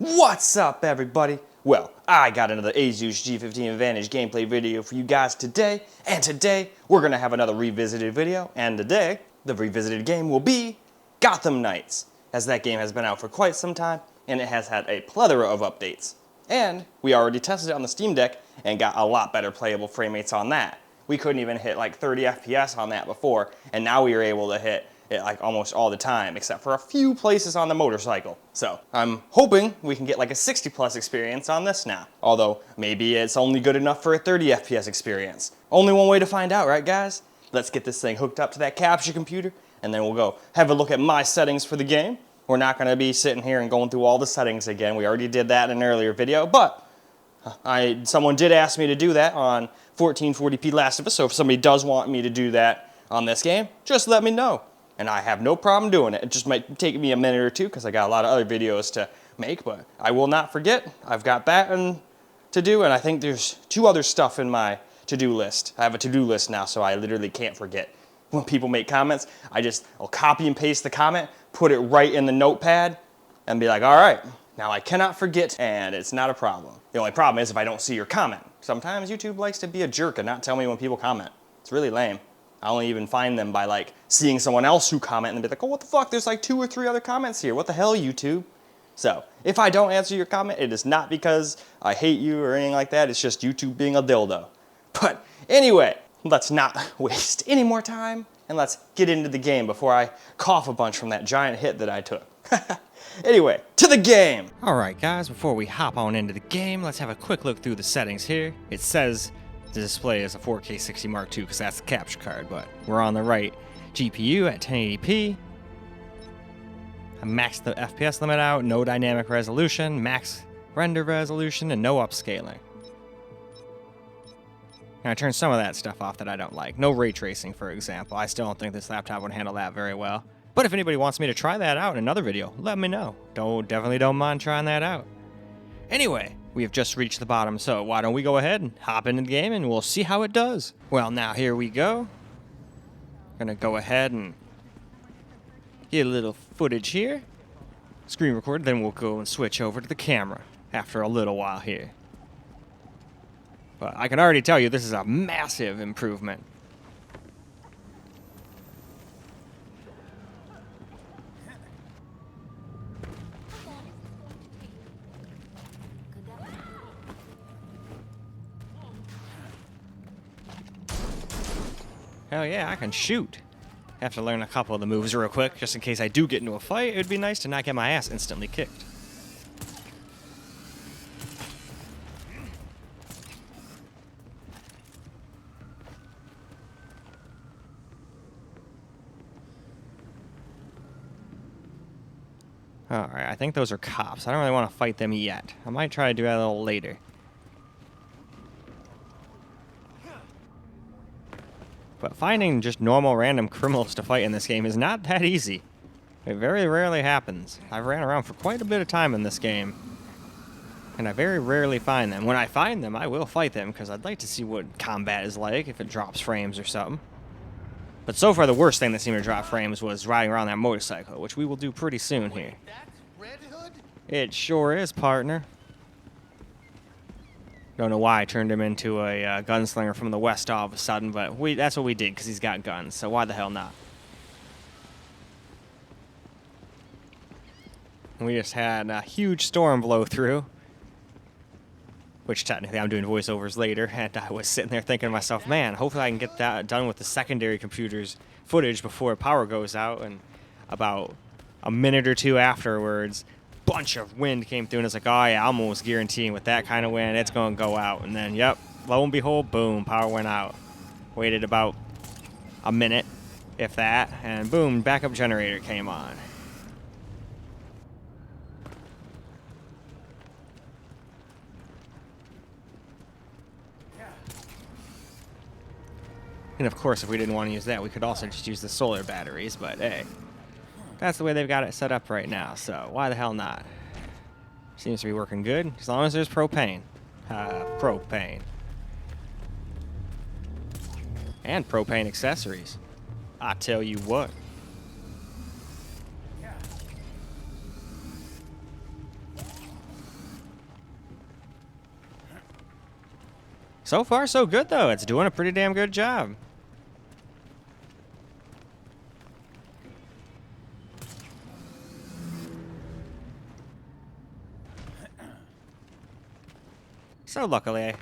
What's up, everybody? Well, I got another Asus G15 Advantage gameplay video for you guys today, and today we're gonna have another revisited video, and today the revisited game will be Gotham Knights, as that game has been out for quite some time, and it has had a plethora of updates. And we already tested it on the Steam Deck and got a lot better playable frame rates on that. We couldn't even hit like 30 FPS on that before, and now we are able to hit it like almost all the time, except for a few places on the motorcycle. So I'm hoping we can get like a 60 plus experience on this now. Although maybe it's only good enough for a 30 FPS experience. Only one way to find out, right guys? Let's get this thing hooked up to that capture computer, and then we'll go have a look at my settings for the game. We're not gonna be sitting here and going through all the settings again. We already did that in an earlier video, but someone did ask me to do that on 1440p Last of Us, so if somebody does want me to do that on this game, just let me know. And I have no problem doing it. It just might take me a minute or two because I got a lot of other videos to make, but I will not forget. I've got that to do, and I think there's two other stuff in my to-do list. I have a to-do list now, so I literally can't forget. When people make comments, I'll copy and paste the comment, put it right in the notepad, and be like, all right, now I cannot forget, and it's not a problem. The only problem is if I don't see your comment. Sometimes YouTube likes to be a jerk and not tell me when people comment. It's really lame. I only even find them by like seeing someone else who comment and be like, oh, what the fuck? There's like 2 or 3 other comments here. What the hell, YouTube? So if I don't answer your comment, it is not because I hate you or anything like that. It's just YouTube being a dildo. But anyway, let's not waste any more time and let's get into the game before I cough a bunch from that giant hit that I took. Anyway, to the game. All right, guys, before we hop on into the game, let's have a quick look through the settings here. It says the display is a 4K 60 Mark II because that's the capture card, but we're on the right. GPU at 1080p. I maxed the FPS limit out, no dynamic resolution, max render resolution, and no upscaling. And I turned some of that stuff off that I don't like. No ray tracing, for example. I still don't think this laptop would handle that very well. But if anybody wants me to try that out in another video, let me know. Definitely don't mind trying that out. Anyway, we have just reached the bottom, so why don't we go ahead and hop into the game and we'll see how it does. Well, now here we go. Gonna go ahead and get a little footage here. Screen record, then we'll go and switch over to the camera after a little while here. But I can already tell you this is a massive improvement. Hell yeah, I can shoot. I have to learn a couple of the moves real quick, just in case I do get into a fight. It would be nice to not get my ass instantly kicked. Alright, I think those are cops. I don't really want to fight them yet. I might try to do that a little later. But finding just normal random criminals to fight in this game is not that easy. It very rarely happens. I've ran around for quite a bit of time in this game, and I very rarely find them. When I find them, I will fight them, because I'd like to see what combat is like, if it drops frames or something. But so far, the worst thing that seemed to drop frames was riding around that motorcycle, which we will do pretty soon here. It sure is, partner. Don't know why I turned him into a gunslinger from the West all of a sudden, but that's what we did because he's got guns, so why the hell not? And we just had a huge storm blow through, which technically I'm doing voiceovers later, and I was sitting there thinking to myself, man, hopefully I can get that done with the secondary computer's footage before power goes out, and about a minute or two afterwards, bunch of wind came through, and it's like, oh yeah, I'm almost guaranteeing with that kind of wind, it's going to go out. And then, yep, lo and behold, boom, power went out. Waited about a minute, if that, and boom, backup generator came on. And of course, if we didn't want to use that, we could also just use the solar batteries, but hey. That's the way they've got it set up right now, so why the hell not? Seems to be working good, as long as there's propane. Propane. And propane accessories. I tell you what. So far, so good, though. It's doing a pretty damn good job. So luckily,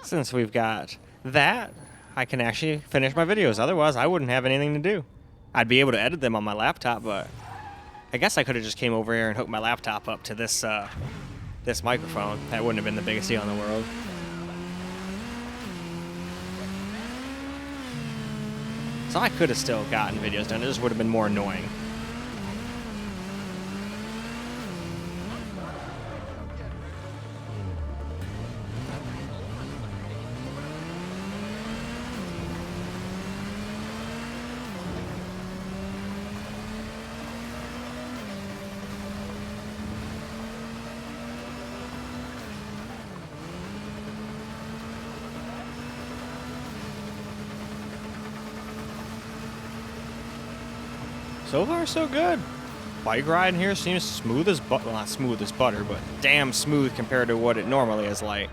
since we've got that, I can actually finish my videos. Otherwise, I wouldn't have anything to do. I'd be able to edit them on my laptop, but I guess I could have just came over here and hooked my laptop up to this this microphone. That wouldn't have been the biggest deal in the world. So I could have still gotten videos done. It just would have been more annoying. So far, so good. Bike ride in here seems smooth as butter. Well, not smooth as butter, but damn smooth compared to what it normally is like.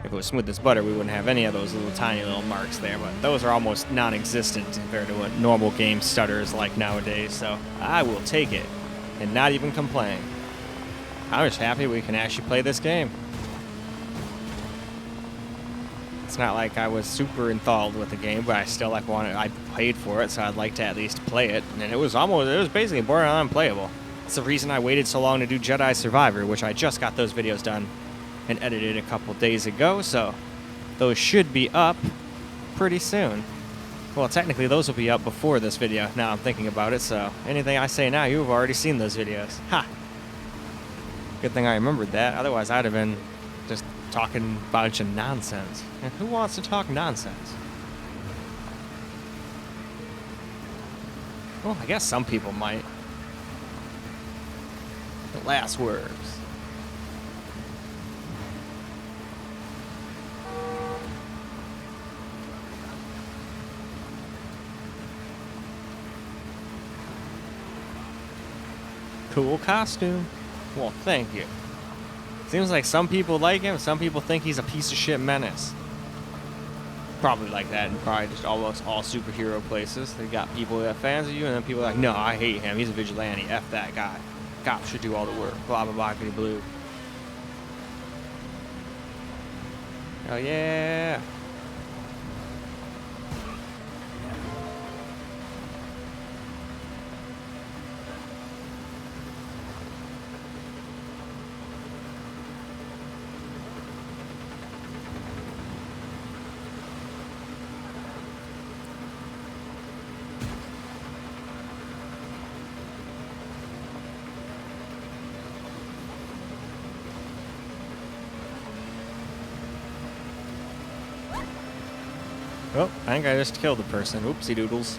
If it was smooth as butter, we wouldn't have any of those little tiny little marks there, but those are almost non-existent compared to what normal game stutter is like nowadays, so I will take it and not even complain. I'm just happy we can actually play this game. It's not like I was super enthralled with the game, but I still I paid for it, so I'd like to at least play it. And it was basically borderline unplayable. It's the reason I waited so long to do Jedi Survivor, which I just got those videos done and edited a couple days ago, so those should be up pretty soon. Well, technically those will be up before this video, now I'm thinking about it, so anything I say now, you've already seen those videos. Ha! Good thing I remembered that, otherwise I'd have been just talking a bunch of nonsense. And who wants to talk nonsense? Well, I guess some people might. The last words. Cool costume. Well, thank you. Seems like some people like him, some people think he's a piece of shit menace. Probably like that in probably just almost all superhero places. They got people that are fans of you, and then people are like, no, I hate him, he's a vigilante, F that guy. Cops should do all the work, blah, blah, blah, bitty blue. Oh, yeah. Oh, I think I just killed the person. Oopsie doodles.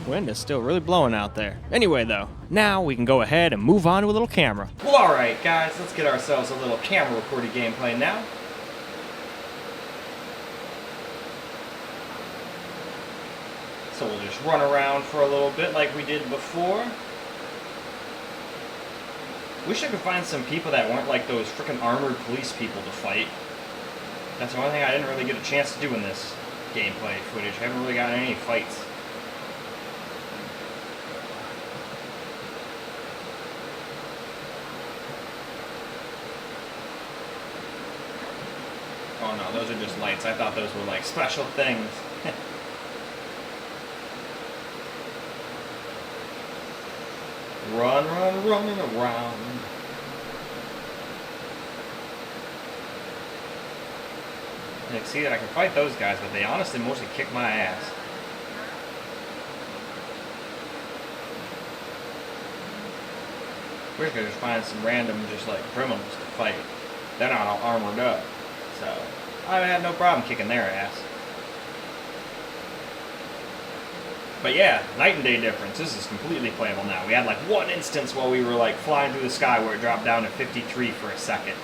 Wind is still really blowing out there. Anyway, though, now we can go ahead and move on to a little camera. Well, alright, guys, let's get ourselves a little camera recorded gameplay now. So we'll just run around for a little bit like we did before. Wish I could find some people that weren't like those frickin' armored police people to fight. That's the only thing I didn't really get a chance to do in this gameplay footage. I haven't really gotten any fights. Oh no, those are just lights. I thought those were like special things. Running around. And you can see that I can fight those guys, but they honestly mostly kick my ass. Wish I could just find some random, just like criminals to fight. They're not all armored up, so I would have no problem kicking their ass. But yeah, night and day difference. This is completely playable now. We had like one instance while we were like flying through the sky where it dropped down to 53 for a second.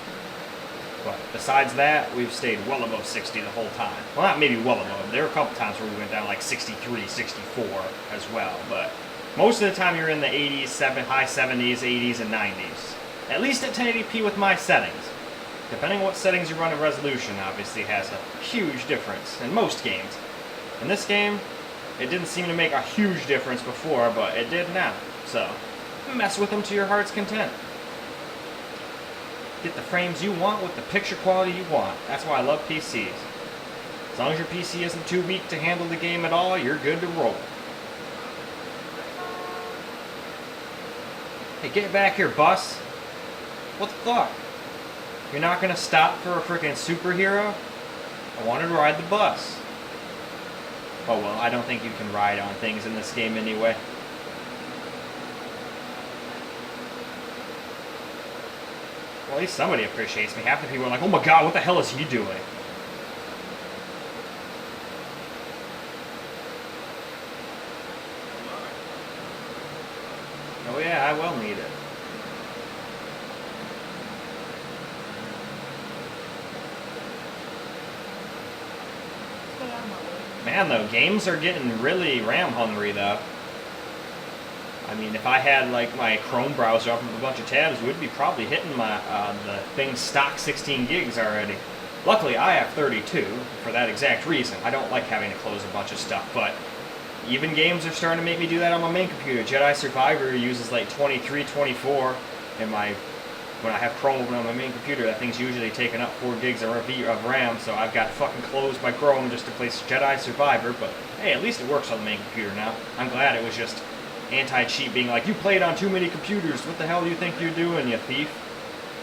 But besides that, we've stayed well above 60 the whole time. Well, not maybe well above. There were a couple times where we went down like 63, 64 as well. But Most of the time you're in the 80s, high 70s, 80s, and 90s. At least at 1080p with my settings. Depending on what settings you run, in resolution obviously has a huge difference in most games. In this game, it didn't seem to make a huge difference before, but it did now. So, mess with them to your heart's content. Get the frames you want with the picture quality you want. That's why I love PCs. As long as your PC isn't too weak to handle the game at all, you're good to roll. Hey, get back here, bus. What the fuck? You're not gonna stop for a freaking superhero? I wanted to ride the bus. Oh well, I don't think you can ride on things in this game anyway. Well, at least somebody appreciates me. Half the people are like, oh my god, what the hell is he doing? Oh yeah, I will need it. Man, though, games are getting really RAM hungry, though. I mean, if I had, like, my Chrome browser up with a bunch of tabs, we'd be probably hitting my, the thing's stock 16 gigs already. Luckily, I have 32 for that exact reason. I don't like having to close a bunch of stuff, but even games are starting to make me do that on my main computer. Jedi Survivor uses, like, 23, 24, and when I have Chrome open on my main computer, that thing's usually taking up 4 gigs of RAM, so I've got to fucking close my Chrome just to play Jedi Survivor, but hey, at least it works on the main computer now. I'm glad it was just anti-cheat being like, you played on too many computers, what the hell do you think you're doing, you thief?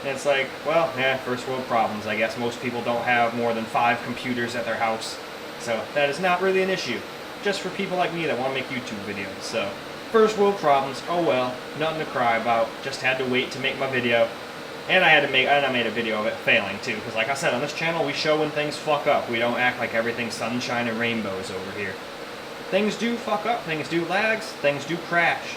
And it's like, well, yeah, first world problems. I guess most people don't have more than 5 computers at their house, so that is not really an issue. Just for people like me that want to make YouTube videos, so first world problems, oh well, nothing to cry about, just had to wait to make my video. And I made a video of it failing too, because like I said, on this channel we show when things fuck up. We don't act like everything's sunshine and rainbows over here. Things do fuck up, things do lags, things do crash.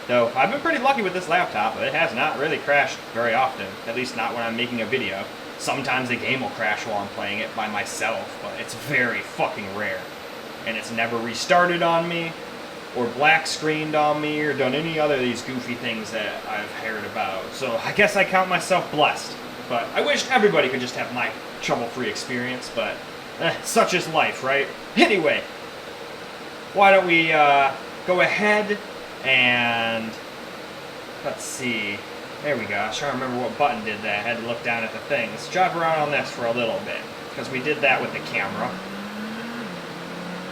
Though, I've been pretty lucky with this laptop, but it has not really crashed very often, at least not when I'm making a video. Sometimes the game will crash while I'm playing it by myself, but it's very fucking rare. And it's never restarted on me, or black screened on me, or done any other of these goofy things that I've heard about. So I guess I count myself blessed. But I wish everybody could just have my trouble-free experience, but such is life, right? Anyway, why don't we go ahead and, let's see, there we go. I was trying to remember what button did that. I had to look down at the thing. Let's drive around on this for a little bit, because we did that with the camera.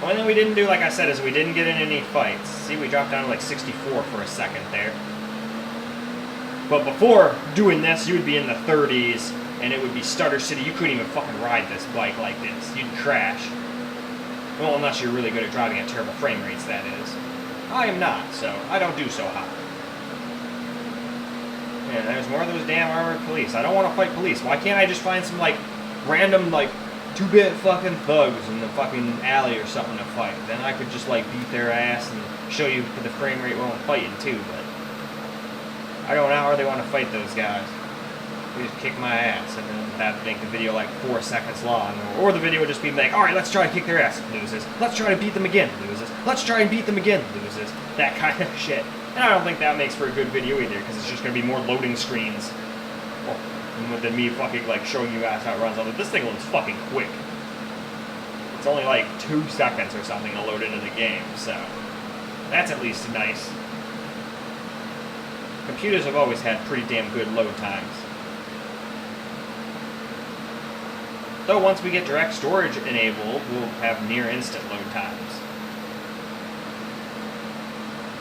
One thing we didn't do, like I said, is we didn't get in any fights. See, we dropped down to like 64 for a second there. But before doing this, you would be in the 30s, and it would be Starter City. You couldn't even fucking ride this bike like this. You'd crash. Well, unless you're really good at driving at terrible frame rates, that is. I am not, so I don't do so hot. Yeah, there's more of those damn armored police. I don't want to fight police. Why can't I just find some, like, random, like, 2-bit fucking thugs in the fucking alley or something to fight? Then I could just, like, beat their ass and show you the frame rate while I'm fighting, too, but I don't know how they want to fight those guys. They just kick my ass, and then that'd make the video, like, 4 seconds long. Or the video would just be like, alright, let's try to kick their ass, loses. Let's try to beat them again, loses. Let's try and beat them again, loses. That kind of shit. And I don't think that makes for a good video either, because it's just going to be more loading screens. Well, than me fucking, like, showing you guys how it runs. Although this thing looks fucking quick. It's only, like, 2 seconds or something to load into the game, so that's at least nice. Computers have always had pretty damn good load times. Though once we get direct storage enabled, we'll have near instant load times.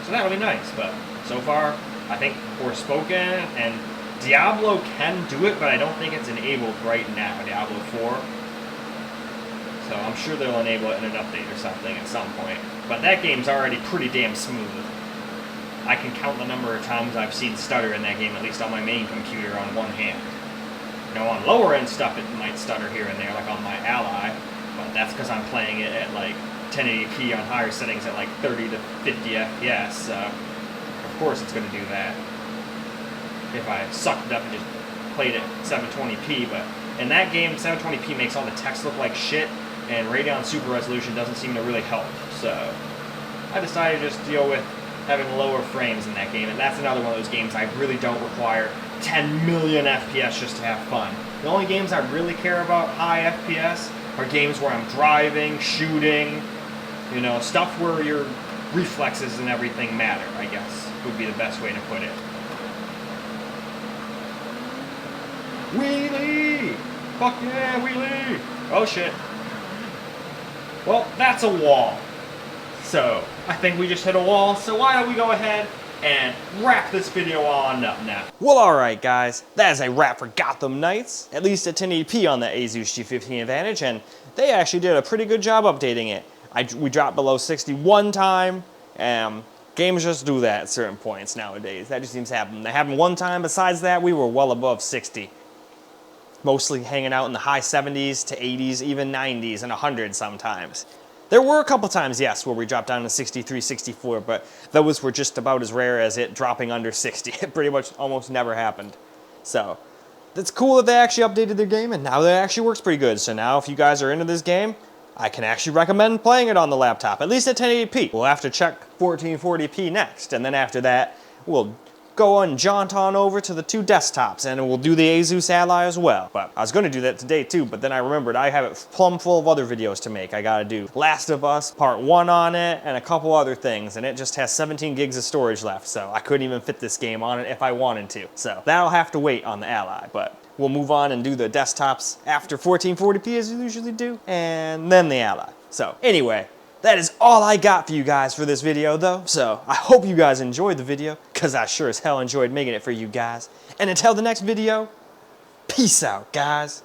So that'll be nice, but so far, I think Forspoken and Diablo can do it, but I don't think it's enabled right now, Diablo 4. So I'm sure they'll enable it in an update or something at some point. But that game's already pretty damn smooth. I can count the number of times I've seen stutter in that game, at least on my main computer, on one hand. You know, on lower end stuff it might stutter here and there, like on my Ally, but that's because I'm playing it at like 1080p on higher settings at like 30 to 50 FPS, so of course it's going to do that. If I sucked it up and just played it 720p, but in that game 720p makes all the text look like shit, and Radeon Super Resolution doesn't seem to really help, so I decided to just deal with having lower frames in that game, and that's another one of those games I really don't require 10 million FPS just to have fun. The only games I really care about high FPS are games where I'm driving, shooting, you know, stuff where your reflexes and everything matter, I guess, would be the best way to put it. Wheelie! Fuck yeah, wheelie! Oh shit. Well, that's a wall. So, I think we just hit a wall, so why don't we go ahead and wrap this video on up now. Well, alright guys, that is a wrap for Gotham Knights, at least at 1080p on the Asus G15 Advantage, and they actually did a pretty good job updating it. We dropped below 60 one time, and games just do that at certain points nowadays. That just seems to happen. They happened one time, besides that, we were well above 60. Mostly hanging out in the high 70s to 80s, even 90s, and 100 sometimes. There were a couple times, yes, where we dropped down to 63, 64, but those were just about as rare as it dropping under 60. It pretty much almost never happened. So, it's cool that they actually updated their game, and now that actually works pretty good. So now, if you guys are into this game, I can actually recommend playing it on the laptop, at least at 1080p. We'll have to check 1440p next, and then after that, we'll go and jaunt on over to the two desktops, and we'll do the Asus Ally as well. But I was going to do that today too, but then I remembered I have it plumb full of other videos to make. I gotta do Last of Us Part 1 on it, and a couple other things, and it just has 17 gigs of storage left, so I couldn't even fit this game on it if I wanted to. So that'll have to wait on the Ally, but we'll move on and do the desktops after 1440p as we usually do, and then the Ally. So anyway, that is all I got for you guys for this video though, so I hope you guys enjoyed the video, because I sure as hell enjoyed making it for you guys. And until the next video, peace out guys.